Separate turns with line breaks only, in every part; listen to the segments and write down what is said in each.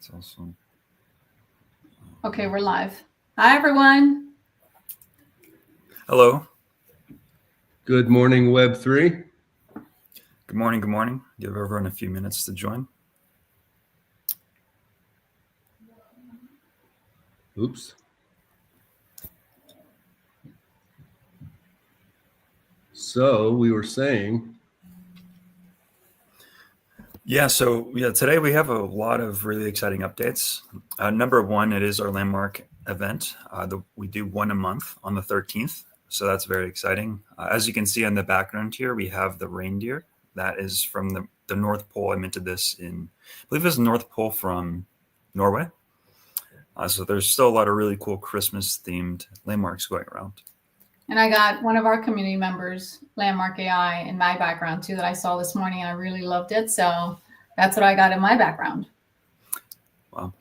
It's awesome.
Okay, we're live. Hi, everyone.
Hello.
Good morning, Web3.
Good morning. Good morning. Give everyone a few minutes to join.
Oops. So we were saying.
Today we have a lot of really exciting updates. Number one, it is our landmark event. We do one a month on the 13th. So that's very exciting. As you can see on the background here, we have the reindeer. That is from the North Pole. I minted this I believe it's North Pole from Norway. So there's still a lot of really cool Christmas themed landmarks going around.
And I got one of our community members, Landmark AI, in my background too, that I saw this morning, and I really loved it. So that's what I got in my background.
Wow.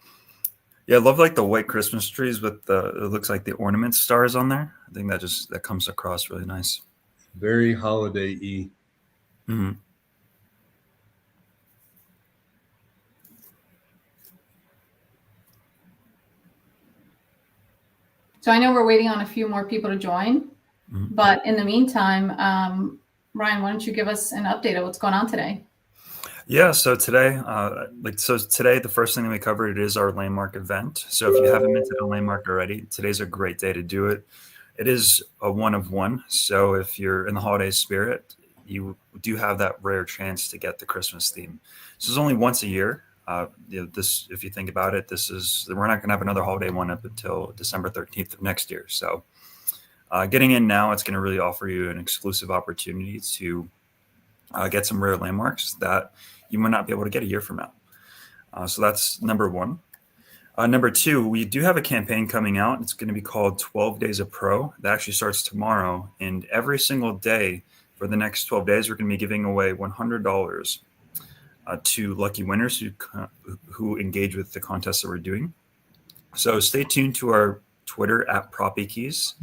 Yeah, I love like the white Christmas trees with it looks like the ornament stars on there. I think that comes across really nice.
Very holiday-y.
Mm-hmm.
So I know we're waiting on a few more people to join, but in the meantime, Ryan, why don't you give us an update of what's going on today?
Yeah, so today, the first thing that we covered is our landmark event. So if you haven't minted a landmark already, today's a great day to do it. It is a one of one. So if you're in the holiday spirit, you do have that rare chance to get the Christmas theme. This is only once a year. If you think about it, we're not going to have another holiday one up until December 13th of next year. So getting in now, it's going to really offer you an exclusive opportunity to get some rare landmarks that you might not be able to get a year from now. So that's number one. Number two, we do have a campaign coming out. It's going to be called 12 Days of Pro. That actually starts tomorrow. And every single day for the next 12 days, we're going to be giving away $100 to lucky winners who engage with the contest that we're doing. So stay tuned to our Twitter at PropEkeys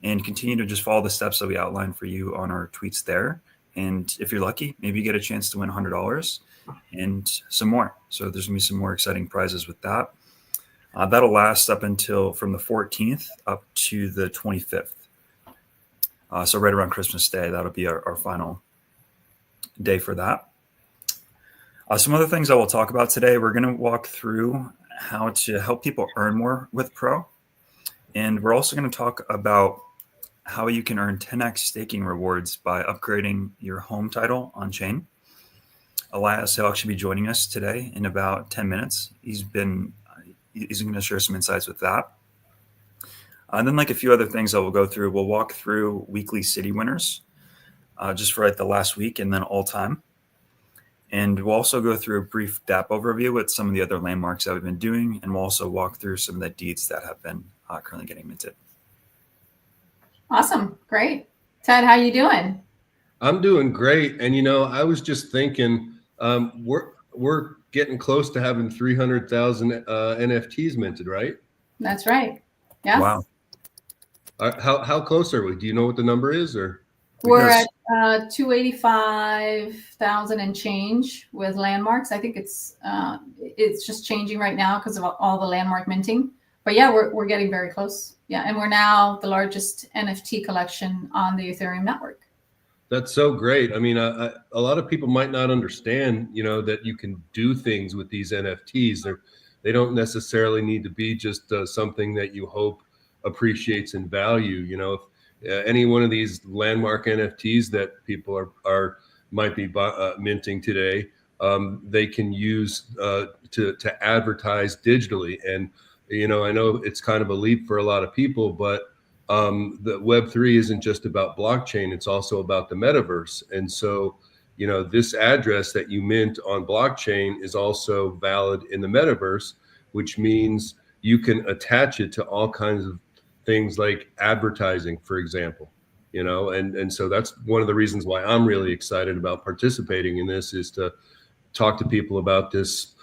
and continue to just follow the steps that we outlined for you on our tweets there. And if you're lucky, maybe you get a chance to win $100 and some more. So there's going to be some more exciting prizes with that. That'll last up until from the 14th up to the 25th. So right around Christmas Day, that'll be our final day for that. Some other things I will talk about today, we're going to walk through how to help people earn more with Pro. And we're also going to talk about how you can earn 10x staking rewards by upgrading your home title on chain. Elias will actually be joining us today in about 10 minutes. He's going to share some insights with that. And then like a few other things that we'll go through. We'll walk through weekly city winners just for like the last week and then all time. And we'll also go through a brief DApp overview with some of the other landmarks that we've been doing. And we'll also walk through some of the deeds that have been currently getting minted.
Awesome. Great. Ted, how you doing?
I'm doing great. And, I was just thinking we're getting close to having 300,000 NFTs minted, right?
That's right. Yeah.
Wow.
How close are we? Do you know what the number is? Or
we're at 285,000 and change with landmarks. I think it's just changing right now because of all the landmark minting. But yeah, we're getting very close. Yeah, and we're now the largest NFT collection on the Ethereum network.
That's so great. I mean, a lot of people might not understand, that you can do things with these NFTs. They don't necessarily need to be just something that you hope appreciates in value. If any one of these landmark NFTs that people might be minting today, they can use to advertise digitally. And I know it's kind of a leap for a lot of people, but the Web3 isn't just about blockchain, it's also about the metaverse. And so, this address that you mint on blockchain is also valid in the metaverse, which means you can attach it to all kinds of things like advertising, for example, and so that's one of the reasons why I'm really excited about participating in this, is to talk to people about this,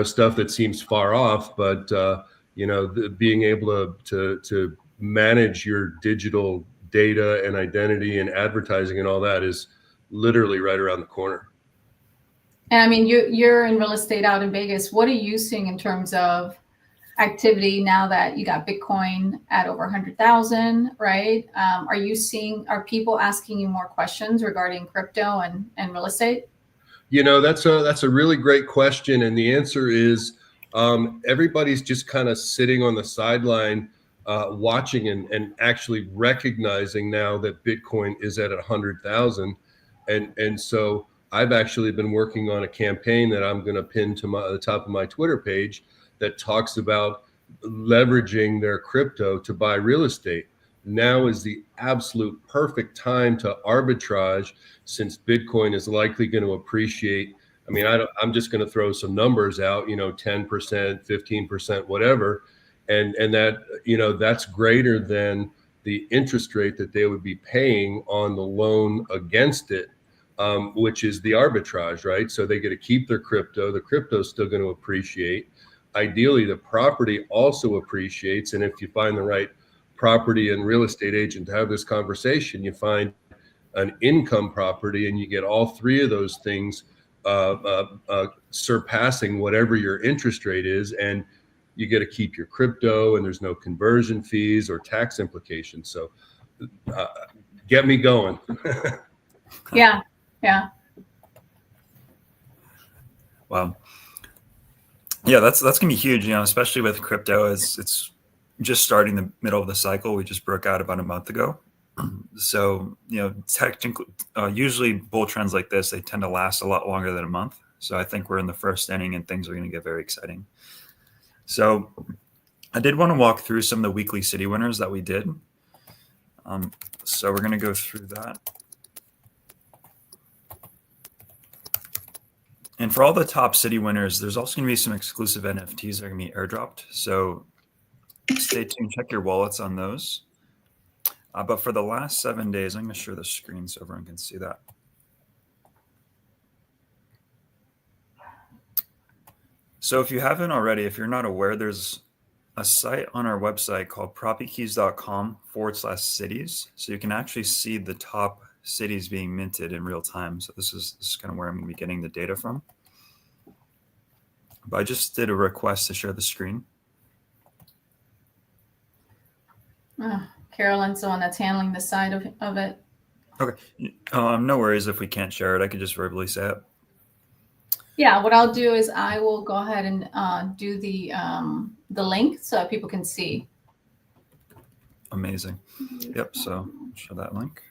stuff that seems far off, but being able to manage your digital data and identity and advertising and all that is literally right around the corner.
And I mean, you're in real estate out in Vegas. What are you seeing in terms of activity now that you got Bitcoin at over 100,000, right? Are people asking you more questions regarding crypto and real estate?
That's a really great question, and the answer is everybody's just kind of sitting on the sideline, watching and actually recognizing now that Bitcoin is at 100,000, and so I've actually been working on a campaign that I'm going to pin to the top of my Twitter page that talks about leveraging their crypto to buy real estate. Now is the absolute perfect time to arbitrage, since Bitcoin is likely going to appreciate. I mean, I'm just going to throw some numbers out, 10%, 15%, whatever. And that, that's greater than the interest rate that they would be paying on the loan against it, which is the arbitrage, right? So they get to keep their crypto. The crypto is still going to appreciate. Ideally, the property also appreciates. And if you find the right property and real estate agent to have this conversation, you find an income property, and you get all three of those things surpassing whatever your interest rate is, and you get to keep your crypto, and there's no conversion fees or tax implications. So get me going.
Yeah.
Wow. Yeah, that's gonna be huge, especially with crypto. It's just starting the middle of the cycle. We just broke out about a month ago. So, technically, usually bull trends like this, they tend to last a lot longer than a month. So I think we're in the first inning and things are going to get very exciting. So I did want to walk through some of the weekly city winners that we did. So we're going to go through that. And for all the top city winners, there's also going to be some exclusive NFTs that are going to be airdropped. So stay tuned, check your wallets on those. But for the last 7 days, I'm going to share the screen so everyone can see that. So if you haven't already, if you're not aware, there's a site on our website called propikeys.com/cities. So you can actually see the top cities being minted in real time. So this is kind of where I'm going to be getting the data from. But I just did a request to share the screen.
Carolyn's the one that's handling the side of it.
Okay. No worries if we can't share it. I could just verbally say it.
Yeah, what I'll do is I will go ahead and do the link so that people can see.
Amazing. Yep, so show that link.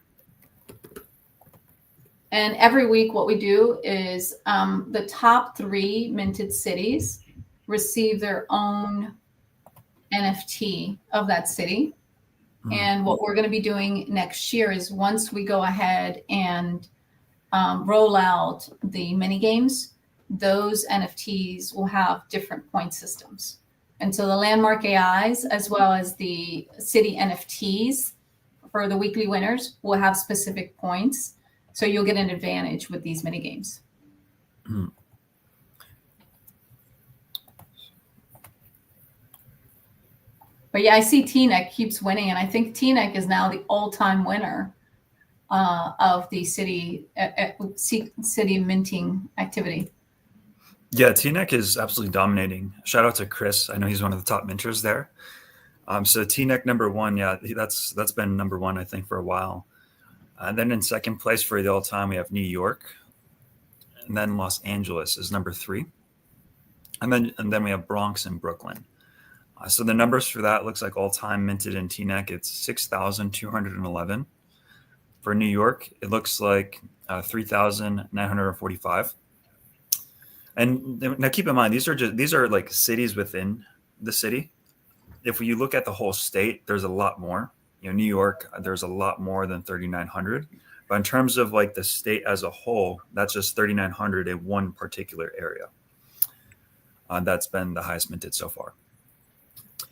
And every week what we do is the top 3 minted cities receive their own NFT of that city. And what we're going to be doing next year is once we go ahead and roll out the mini games, those NFTs will have different point systems. And so the landmark AIs, as well as the city NFTs for the weekly winners, will have specific points. So you'll get an advantage with these mini games. But yeah, I see TNEC keeps winning, and I think TNEC is now the all-time winner of the city minting activity.
Yeah, TNEC is absolutely dominating. Shout out to Chris. I know he's one of the top minters there. So TNEC #1, yeah, that's been #1 I think for a while. And then in second place for the all-time we have New York, and then Los Angeles is #3, and then we have Bronx and Brooklyn. So the numbers for that looks like all-time minted in TNEC, it's 6,211. For New York, it looks like 3,945. And now keep in mind, these are like cities within the city. If you look at the whole state, there's a lot more. New York, there's a lot more than 3,900. But in terms of like the state as a whole, that's just 3,900 in one particular area. That's been the highest minted so far.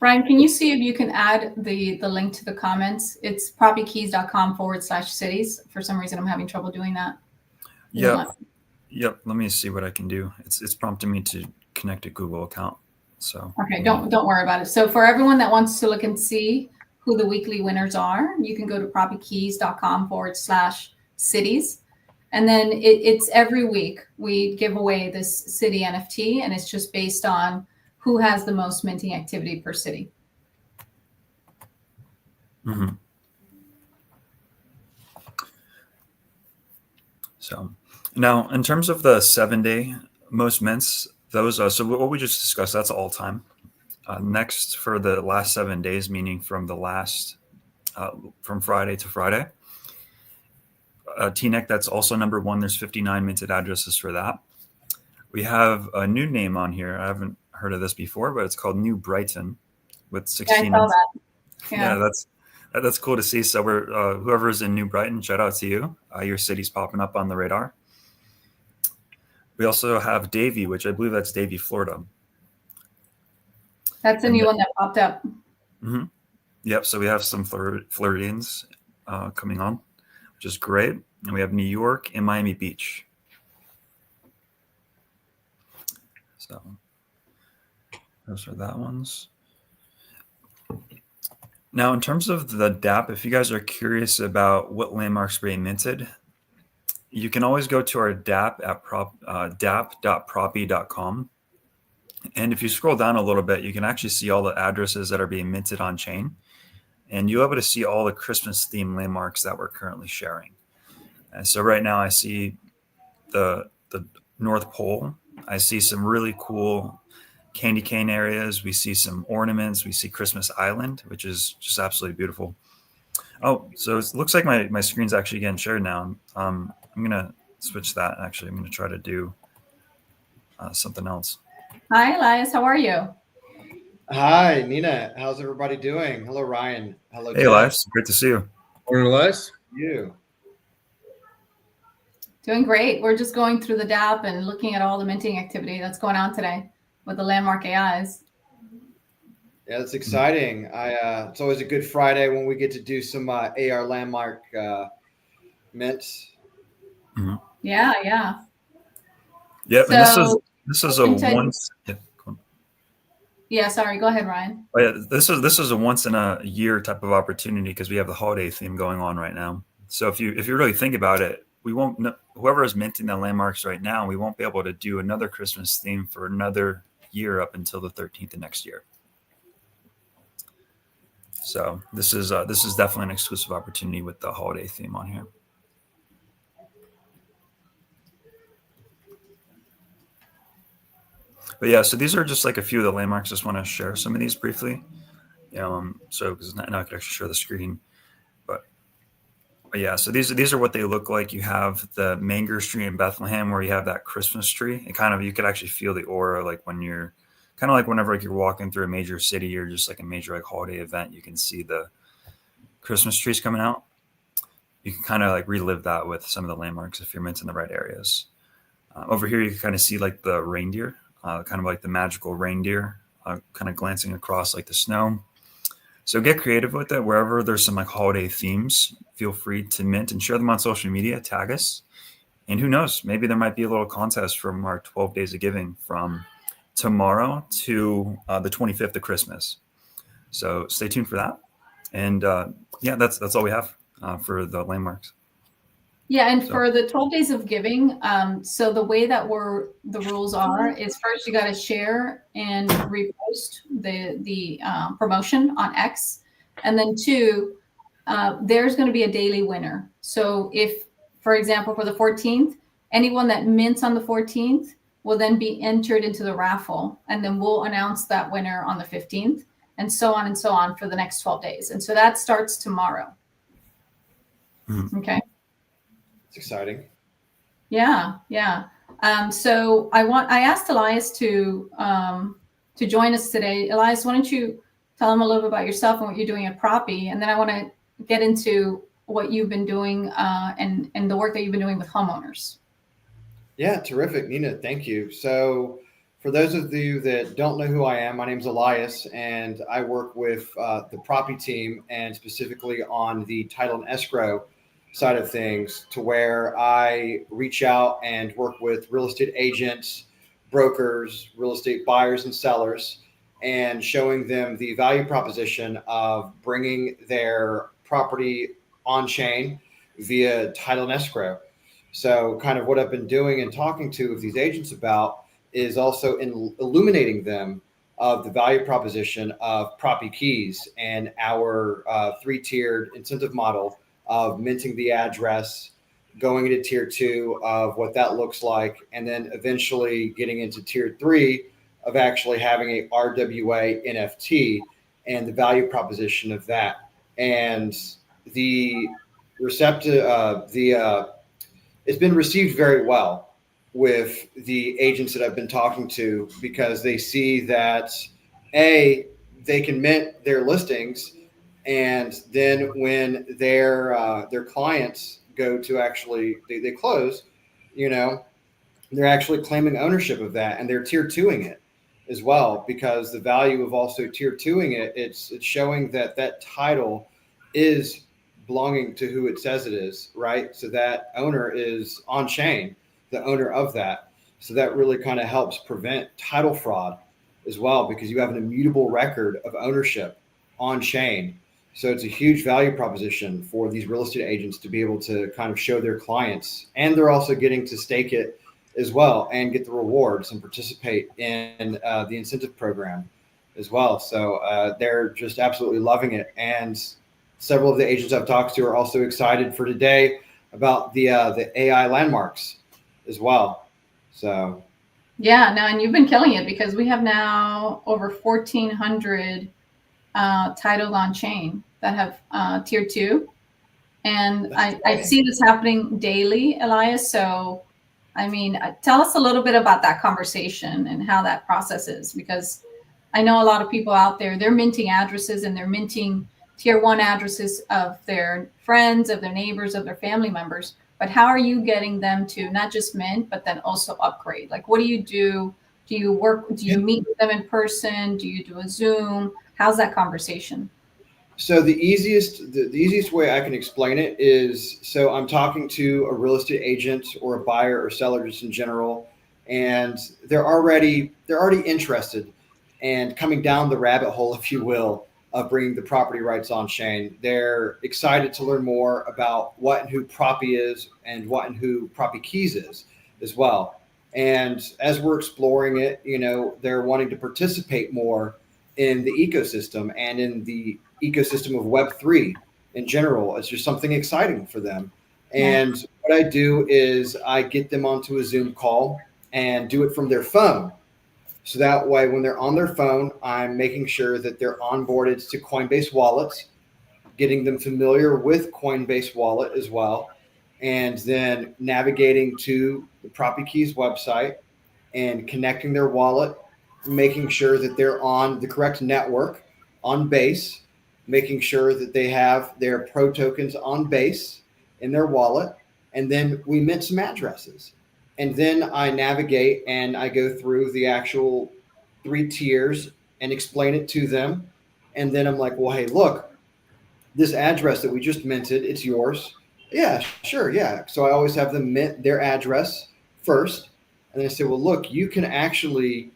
Brian, can you see if you can add the link to the comments? It's propikeys.com/cities. For some reason, I'm having trouble doing that.
Yep. Let me see what I can do. It's prompting me to connect a Google account. So
okay, don't worry about it. So for everyone that wants to look and see who the weekly winners are, you can go to propikeys.com/cities, And then it's every week we give away this city NFT, and it's just based on who has the most minting activity per city.
Mm-hmm. So now, in terms of the 7-day most mints, those so what we just discussed, that's all time. Next, for the last 7 days, meaning from from Friday to Friday, TNEC, that's also number one. There's 59 minted addresses for that. We have a new name on here. I haven't heard of this before, but it's called New Brighton with 16
Yeah, I saw
mints.
that.
Yeah, that's cool to see. So we're whoever's in New Brighton, shout out to you. Your city's popping up on the radar. We also have Davie, which I believe that's Davie, Florida.
That's a new one that popped up.
Mm-hmm. Yep. So we have some Floridians coming on, which is great. And we have New York and Miami Beach. So those are that ones. Now, in terms of the DApp, if you guys are curious about what landmarks are being minted, you can always go to our DApp at dap.proppy.com. And if you scroll down a little bit, you can actually see all the addresses that are being minted on chain. And you'll be able to see all the Christmas themed landmarks that we're currently sharing. And so right now I see the North Pole. I see some really cool candy cane areas. We see some ornaments. We see Christmas Island, which is just absolutely beautiful. Oh, so it looks like my screen's actually getting shared now. I'm going to switch that. Actually, I'm going to try to do something else.
Hi, Elias. How are you?
Hi, Nina. How's everybody doing? Hello, Ryan. Hello,
Hey,
Ted.
Elias. Great to see you.
Morning, Elias.
You.
Doing great. We're just going through the DApp and looking at all the minting activity that's going on today with the landmark AIs.
Yeah, it's exciting. It's always a good Friday when we get to do some AR landmark mints.
Mm-hmm.
Yeah, yeah.
Yep.
So,
and this is a once.
Yeah, sorry. Go ahead, Ryan.
Oh, yeah, this is a once in a year type of opportunity because we have the holiday theme going on right now. So if you really think about it, we won't. Whoever is minting the landmarks right now, we won't be able to do another Christmas theme for another year up until the 13th of next year. So this is definitely an exclusive opportunity with the holiday theme on here. But yeah, so these are just like a few of the landmarks. Just want to share some of these briefly. So because now I can actually share the screen. But yeah, so these are what they look like. You have the Manger Street in Bethlehem where you have that Christmas tree. It you could actually feel the aura like when you're kind of like whenever like you're walking through a major city or just like a major like holiday event, you can see the Christmas trees coming out. You can kind of like relive that with some of the landmarks if you're meant in the right areas. Over here, you can kind of see like the reindeer, kind of like the magical reindeer, kind of glancing across like the snow. So get creative with it. Wherever there's some like holiday themes, feel free to mint and share them on social media, tag us. And who knows, maybe there might be a little contest from our 12 days of giving from tomorrow to the 25th of Christmas. So stay tuned for that. And yeah, that's all we have for the landmarks.
Yeah, and for the 12 days of giving, so the way that the rules are is first you got to share and repost the promotion on X, and then two, there's going to be a daily winner. So if, for example, for the 14th, anyone that mints on the 14th will then be entered into the raffle, and then we'll announce that winner on the 15th, and so on for the next 12 days. And so that starts tomorrow. Mm-hmm. Okay.
Exciting.
Yeah. So I asked Elias to join us today. Elias, why don't you tell him a little bit about yourself and what you're doing at Proppy, and then I want to get into what you've been doing and the work that you've been doing with homeowners.
Yeah, terrific, Nina. Thank you. So for those of you that don't know who I am, my name is Elias, and I work with the Proppy team, and specifically on the title and escrow side of things, to where I reach out and work with real estate agents, brokers, real estate buyers and sellers, and showing them the value proposition of bringing their property on chain via title and escrow. So kind of what I've been doing and talking to these agents about is also in illuminating them of the value proposition of Proppy Keys and our three-tiered incentive model of minting the address, going into tier 2 of what that looks like, and then eventually getting into tier 3 of actually having a RWA NFT and the value proposition of that. And the receptive, it's been received very well with the agents that I've been talking to, because they see that they can mint their listings, and then when their clients go to actually they close, you know, they're actually claiming ownership of that, and they're tier twoing it as well, because the value of also tier twoing it, it's showing that that title is belonging to who it says it is, right? So that owner is on chain, the owner of that. So that really kind of helps prevent title fraud as well, because you have an immutable record of ownership on chain. So it's a huge value proposition for these real estate agents to be able to kind of show their clients, and they're also getting to stake it as well and get the rewards and participate in the incentive program as well. So they're just absolutely loving it. And several of the agents I've talked to are also excited for today about the AI landmarks as well. So
yeah, no, and you've been killing it, because we have now over 1,400 titled on chain that have tier 2. And I see this happening daily, Elias. So, I mean, tell us a little bit about that conversation and how that process is, because I know a lot of people out there, they're minting addresses, and they're minting tier 1 addresses of their friends, of their neighbors, of their family members. But how are you getting them to not just mint, but then also upgrade? Like, what do you do? Do you meet with them in person? Do you do a Zoom? How's that conversation?
So the easiest way I can explain it is, so I'm talking to a real estate agent or a buyer or seller just in general, and they're already interested and coming down the rabbit hole, if you will, of bringing the property rights on chain. They're excited to learn more about what and who Proppy is, and what and who Proppy Keys is as well. And as we're exploring it, you know, they're wanting to participate more in the ecosystem and in the ecosystem of Web3 in general. It's just something exciting for them. And what I do is I get them onto a Zoom call and do it from their phone. So that way, when they're on their phone, I'm making sure that they're onboarded to Coinbase wallets, getting them familiar with Coinbase wallet as well, and then navigating to the Proppy Keys website and connecting their wallet, making sure that they're on the correct network on Base, making sure that they have their pro tokens on Base in their wallet, and then we mint some addresses. And then I navigate and I go through the actual 3 tiers and explain it to them. And then I'm like, well, hey, look, this address that we just minted, it's yours. Yeah, sure. Yeah. So I always have them mint their address first. And then I say, well, look, you can actually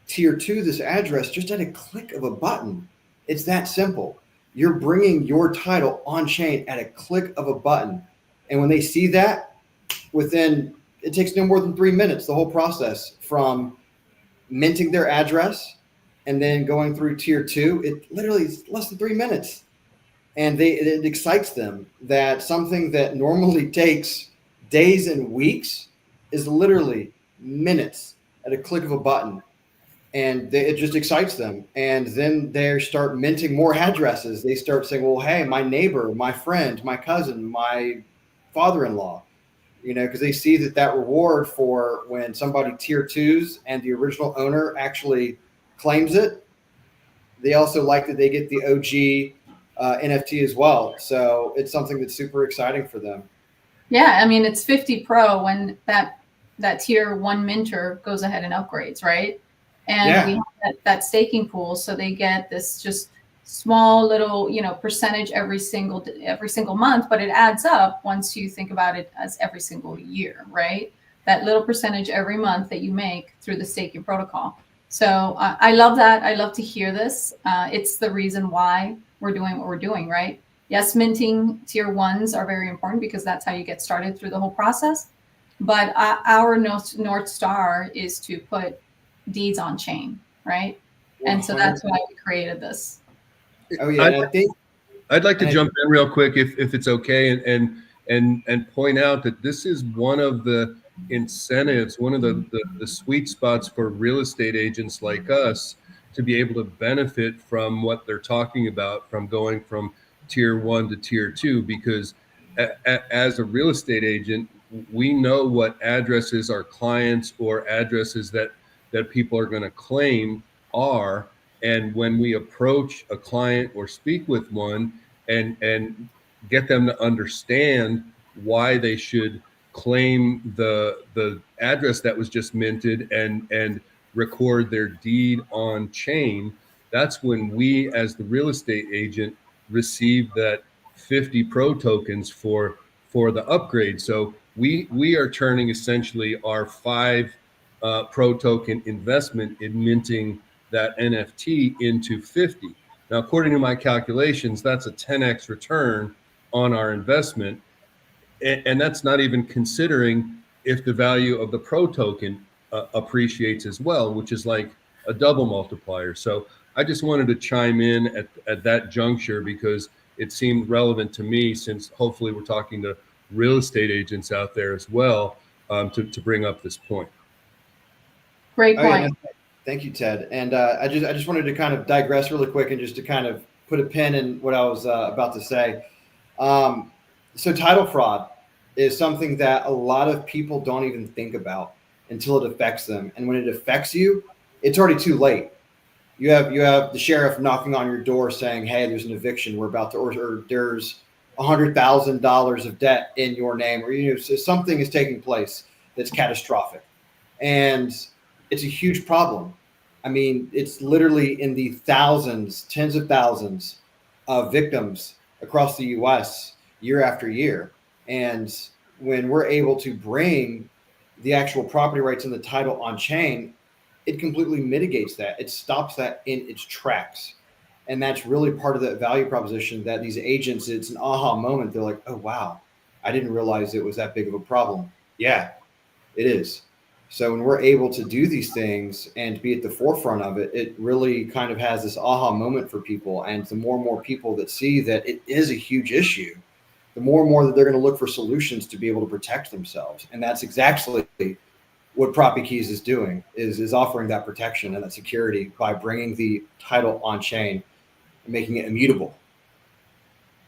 tier 2 this address just at a click of a button. It's that simple. You're bringing your title on chain at a click of a button. And when they see that, it takes no more than 3 minutes, the whole process from minting their address and then going through tier 2, it literally is less than 3 minutes. And it excites them that something that normally takes days and weeks is literally minutes at a click of a button. And it just excites them. And then they start minting more addresses. They start saying, well, hey, my neighbor, my friend, my cousin, my father-in-law, you know, because they see that reward for when somebody tier 2s and the original owner actually claims it. They also like that they get the OG NFT as well. So it's something that's super exciting for them.
Yeah, I mean, it's 50 Pro when that tier 1 minter goes ahead and upgrades, right? And we have that staking pool, so they get this just small little, you know, percentage every single month, but it adds up once you think about it as every single year, right? That little percentage every month that you make through the staking protocol. So I love that. I love to hear this. It's the reason why we're doing what we're doing, right? Yes, minting tier 1s are very important because that's how you get started through the whole process. But our North Star is to put deeds on chain, right? And so
100.
that's why we created this.
Oh yeah, and I think
I'd like to
and I,
jump in real quick if it's okay, and point out that this is one of the incentives, one of the sweet spots for real estate agents like us to be able to benefit from what they're talking about, from going from tier 1 to tier 2, because as a real estate agent, we know what addresses our clients or addresses that people are going to claim are. And when we approach a client or speak with one and get them to understand why they should claim the address that was just minted and record their deed on chain, that's when we as the real estate agent receive that 50 pro tokens for the upgrade. So we are turning essentially our 5 pro token investment in minting that NFT into 50. Now, according to my calculations, that's a 10x return on our investment. And that's not even considering if the value of the pro token appreciates as well, which is like a double multiplier. So I just wanted to chime in at that juncture because it seemed relevant to me, since hopefully we're talking to real estate agents out there as well, to bring up this point.
Great
oh yeah,
point.
no, thank you, Ted. And I just wanted to kind of digress really quick and just to kind of put a pin in what I was about to say. Um, so title fraud is something that a lot of people don't even think about until it affects them, and when it affects you, it's already too late. You have the sheriff knocking on your door saying, "Hey, there's an eviction. We're about to, or there's $100,000 of debt in your name, or so something is taking place that's catastrophic." And it's a huge problem. I mean, it's literally in the thousands, tens of thousands of victims across the US year after year. And when we're able to bring the actual property rights and the title on chain, it completely mitigates that. It stops that in its tracks. And that's really part of that value proposition that these agents, it's an aha moment. They're like, oh, wow, I didn't realize it was that big of a problem. Yeah, it is. So when we're able to do these things and be at the forefront of it, it really kind of has this aha moment for people. And the more and more people that see that it is a huge issue, the more and more that they're going to look for solutions to be able to protect themselves. And that's exactly what Propy Keys is doing, is offering that protection and that security by bringing the title on chain and making it immutable.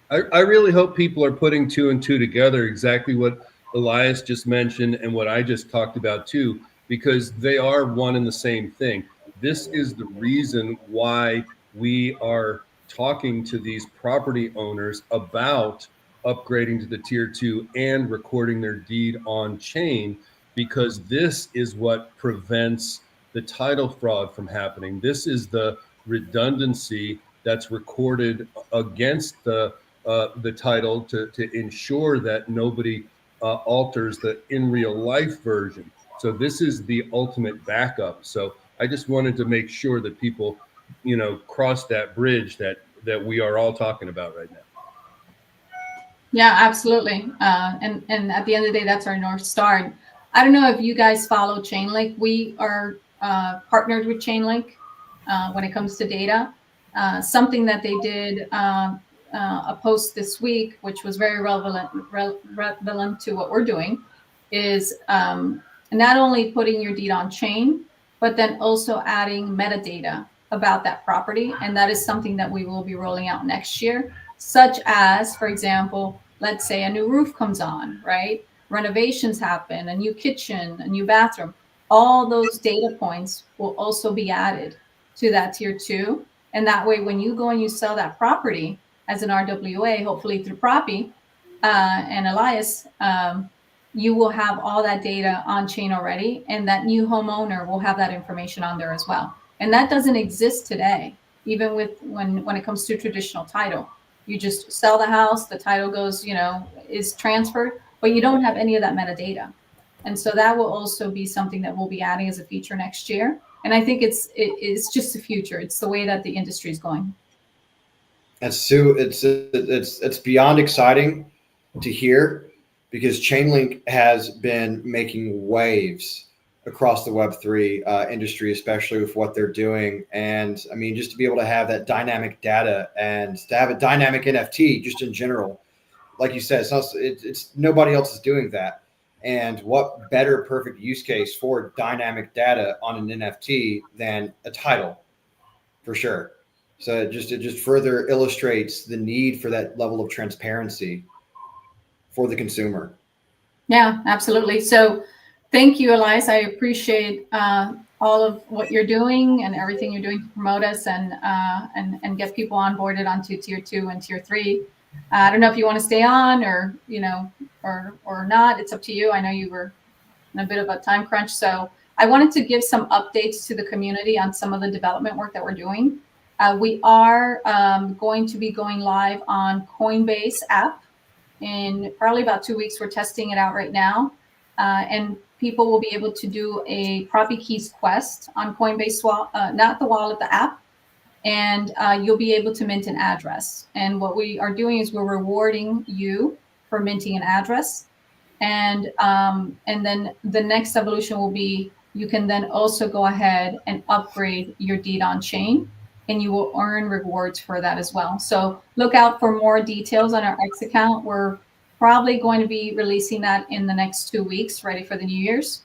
I really hope people are putting 2 and 2 together, exactly what Elias just mentioned and what I just talked about too, because they are one and the same thing. This is the reason why we are talking to these property owners about upgrading to the tier 2 and recording their deed on chain, because this is what prevents the title fraud from happening. This is the redundancy that's recorded against the title to ensure that nobody alters the in real life version. So this is the ultimate backup. So I just wanted to make sure that people, cross that bridge that we are all talking about right now.
Yeah, absolutely. And at the end of the day, that's our North Star. I don't know if you guys follow Chainlink. We are partnered with Chainlink when it comes to data. Something that they did a post this week, which was very relevant to what we're doing, is not only putting your deed on chain, but then also adding metadata about that property. And that is something that we will be rolling out next year, such as, for example, let's say a new roof comes on, right? Renovations happen, a new kitchen, a new bathroom. All those data points will also be added to that tier 2. And that way, when you go and you sell that property as an RWA, hopefully through Propy and Elias, you will have all that data on chain already. And that new homeowner will have that information on there as well. And that doesn't exist today, even with when it comes to traditional title. You just sell the house, the title goes, is transferred, but you don't have any of that metadata. And so that will also be something that we'll be adding as a feature next year. And I think it's just the future. It's the way that the industry is going.
It's beyond exciting to hear, because Chainlink has been making waves across the Web3 industry, especially with what they're doing. And I mean, just to be able to have that dynamic data and to have a dynamic NFT just in general, like you said, it's nobody else is doing that. And what better perfect use case for dynamic data on an NFT than a title, for sure. So it just further illustrates the need for that level of transparency for the consumer.
Yeah, absolutely. So thank you, Elias. I appreciate all of what you're doing and everything you're doing to promote us and get people onboarded onto tier 2 and tier 3. I don't know if you want to stay on or, or not. It's up to you. I know you were in a bit of a time crunch. So I wanted to give some updates to the community on some of the development work that we're doing. We are going to be going live on Coinbase app in probably about 2 weeks. We're testing it out right now. And people will be able to do a Proppy Keys quest on Coinbase, not the wallet, the app. And you'll be able to mint an address. And what we are doing is we're rewarding you for minting an address. And then the next evolution will be you can then also go ahead and upgrade your deed on chain, and you will earn rewards for that as well. So look out for more details on our X account. We're probably going to be releasing that in the next 2 weeks, ready for the New Year's.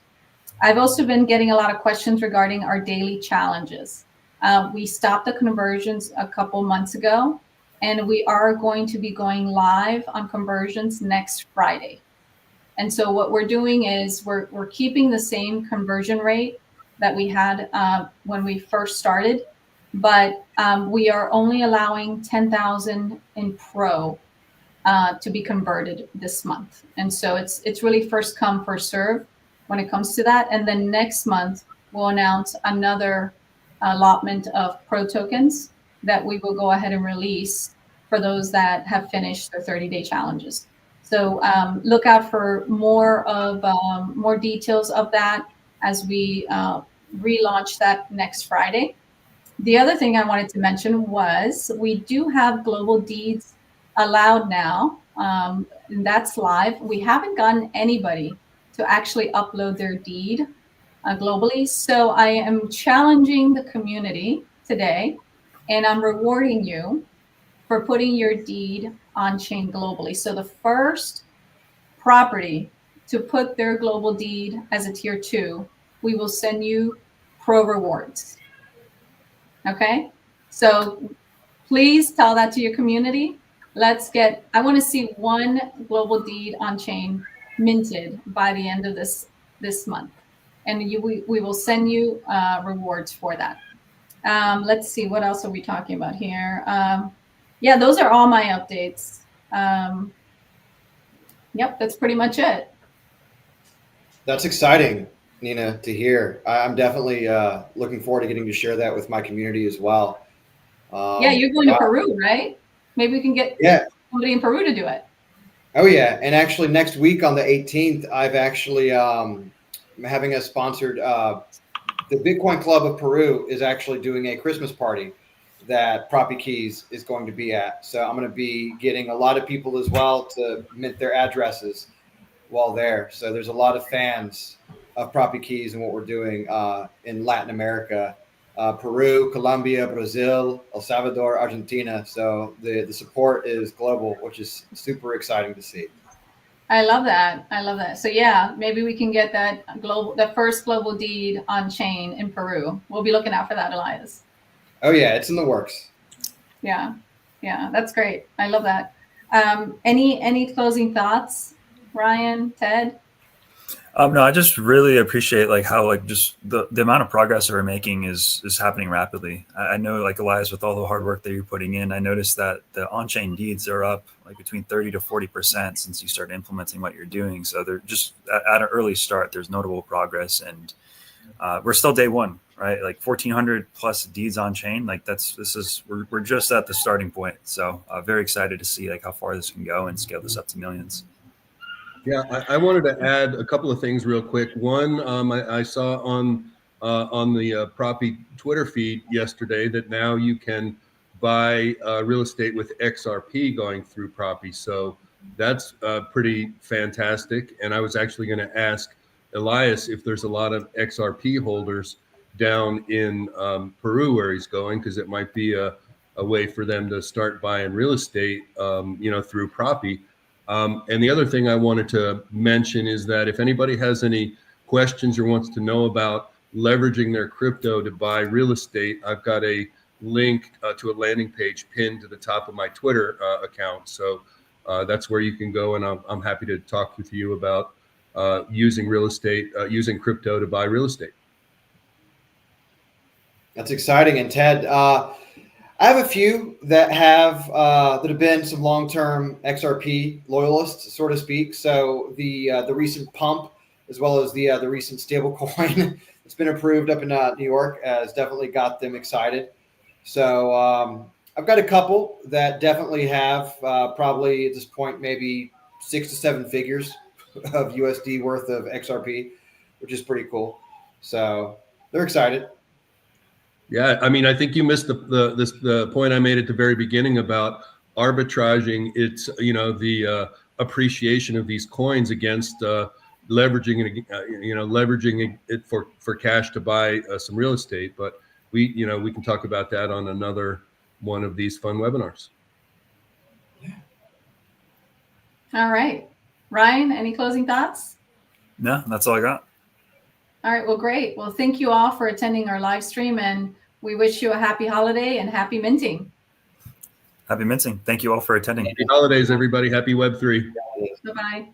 I've also been getting a lot of questions regarding our daily challenges. We stopped the conversions a couple months ago, and we are going to be going live on conversions next Friday. And so what we're doing is we're keeping the same conversion rate that we had when we first started, but we are only allowing 10,000 in Pro to be converted this month. And so it's really first come, first serve when it comes to that. And then next month, we'll announce another allotment of Pro tokens that we will go ahead and release for those that have finished their 30-day challenges. So look out for more details of that as we relaunch that next Friday. The other thing I wanted to mention was we do have global deeds allowed now, and that's live. We haven't gotten anybody to actually upload their deed globally. So I am challenging the community today, and I'm rewarding you for putting your deed on chain globally. So the first property to put their global deed as a tier 2, we will send you Pro rewards. Okay, so please tell that to your community. I want to see one global deed on chain minted by the end of this month, and we will send you rewards for that. Let's see, what else are we talking about here? Yeah, those are all my updates. Yep, that's pretty much it.
That's exciting, Nina, to hear. I'm definitely looking forward to getting to share that with my community as well.
Yeah, you're going to Peru, right? Maybe we can get somebody in Peru to do it.
Oh, yeah. And actually, next week on the 18th, I've actually having a sponsored. The Bitcoin Club of Peru is actually doing a Christmas party that Proppy Keys is going to be at. So I'm going to be getting a lot of people as well to mint their addresses while there. So there's a lot of fans of Proppy Keys and what we're doing in Latin America, Peru, Colombia, Brazil, El Salvador, Argentina. So the support is global, which is super exciting to see.
I love that. I love that. So yeah, maybe we can get the first global deed on chain in Peru. We'll be looking out for that, Elias.
Oh yeah, it's in the works.
Yeah, that's great. I love that. Any closing thoughts, Ryan, Ted?
No, I just really appreciate how just the amount of progress that we're making is happening rapidly. I know Elias, with all the hard work that you're putting in, I noticed that the on-chain deeds are up between 30 to 40% since you started implementing what you're doing. So they're just at an early start. There's notable progress, and we're still day one, right? 1,400 plus deeds on chain. We're just at the starting point. So very excited to see how far this can go and scale this up to millions.
Yeah, I wanted to add a couple of things real quick. One, I saw on the Proppy Twitter feed yesterday that now you can buy real estate with XRP going through Proppy. So That's pretty fantastic. And I was actually going to ask Elias if there's a lot of XRP holders down in Peru where he's going, because it might be a way for them to start buying real estate, through Proppy. And the other thing I wanted to mention is that if anybody has any questions or wants to know about leveraging their crypto to buy real estate, I've got a link to a landing page pinned to the top of my Twitter account. So that's where you can go, and I'm happy to talk with you about using real estate, using crypto to buy real estate.
That's exciting. And Ted, I have a few that have been some long-term XRP loyalists, so to speak. So the recent pump, as well as the recent stable coin that's been approved up in New York, has definitely got them excited. So I've got a couple that definitely have probably at this point maybe 6 to 7 figures of USD worth of XRP, which is pretty cool. So they're excited.
Yeah, I mean, I think you missed the point I made at the very beginning about arbitraging. It's the appreciation of these coins against leveraging it for cash to buy some real estate. But we can talk about that on another one of these fun webinars.
All right, Ryan, any closing thoughts?
No, that's all I got.
All right, well, great. Well, thank you all for attending our live stream, and we wish you a happy holiday and happy minting.
Happy minting. Thank you all for attending.
Happy holidays, everybody. Happy Web3.
Bye-bye.